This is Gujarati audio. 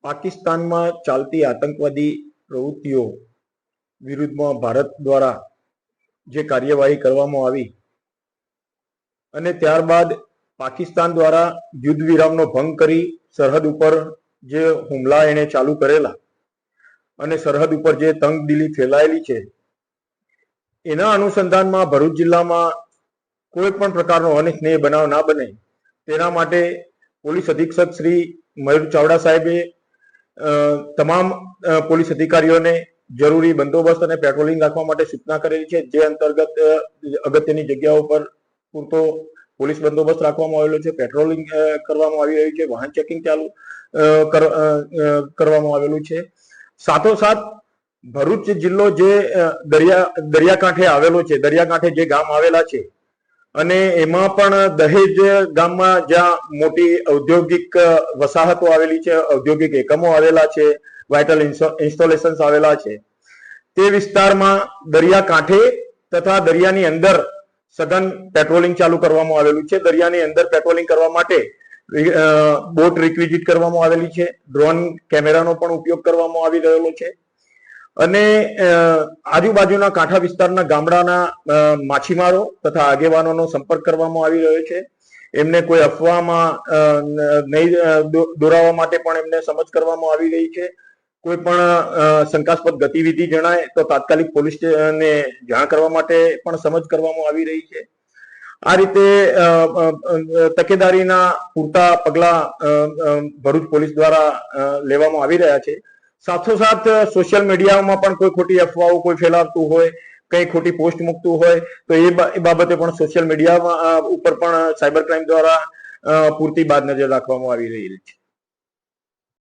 પાકિસ્તાનમાં ચાલતી આતંકવાદી પ્રવૃત્તિઓ વિરુદ્ધમાં ભારત દ્વારા જે કાર્યવાહી કરવામાં આવી અને ત્યારબાદ પાકિસ્તાન દ્વારા યુદ્ધ વિરામનો ભંગ કરી સરહદ ઉપર જે હુમલા એને ચાલુ કરેલા અને સરહદ ઉપર જે તંગદિલી ફેલાયેલી છે, એના અનુસંધાનમાં ભરૂચ જિલ્લામાં કોઈ પણ પ્રકારનો અનિચ્છનીય બનાવ ના બને તેના માટે પોલીસ અધિક્ષક શ્રી મયુર ચાવડા સાહેબે તમામ પોલીસ અધિકારીઓને જરૂરી બંદોબસ્ત અને પેટ્રોલિંગ રાખવા માટે સૂચના કરેલી છે, જે અંતર્ગત અગત્યની જગ્યાઓ પર પૂરતો પોલીસ બંદોબસ્ત રાખવામાં આવેલો છે, પેટ્રોલિંગ કરવામાં આવી રહ્યું છે, વાહન ચેકિંગ ચાલુ કરવામાં આવેલું છે। સાથોસાથ ભરૂચ જિલ્લો જે દરિયાકાંઠે આવેલો છે, દરિયાકાંઠે જે ગામ આવેલા છે અને એમાં પણ દહેજ ગામમાં જ્યાં મોટી ઔદ્યોગિક વસાહતો આવેલી છે, ઔદ્યોગિક એકમો આવેલા છે, વાઇટલ ઇન્સ્ટોલેશન્સ આવેલા છે, તે વિસ્તારમાં દરિયાકાંઠે તથા દરિયાની અંદર સઘન પેટ્રોલિંગ ચાલુ કરવામાં આવેલું છે। દરિયાની અંદર પેટ્રોલિંગ કરવા માટે બોટ રિક્વિઝિટ કરવામાં આવેલી છે, ડ્રોન કેમેરાનો પણ ઉપયોગ કરવામાં આવી રહેલો છે અને આજુબાજુના કાંઠા વિસ્તારના ગામડાના માછીમારો તથા આગેવાનોનો સંપર્ક કરવામાં આવી રહ્યો છે। એમને કોઈ અફવામાં નહીં દોરાવવા માટે પણ એમને સમજ કરવામાં આવી રહી છે। કોઈ પણ શંકાસ્પદ ગતિવિધિ જણાય તો તાત્કાલિક પોલીસને જાણ કરવા માટે પણ સમજ કરવામાં આવી રહી છે। આ રીતે તકેદારીના પૂરતા પગલા ભરૂચ પોલીસ દ્વારા લેવામાં આવી રહ્યા છે। સાથોસાથ સોશિયલ મીડિયામાં પણ કોઈ ખોટી અફવાઓ કોઈ ફેલાવતું હોય, કઈ ખોટી પોસ્ટ મૂકતું હોય તો એ બાબતે પણ સોશિયલ મીડિયા ઉપર પણ સાયબર ક્રાઇમ દ્વારા પૂરતી બાદ નજર રાખવામાં આવી રહી છે।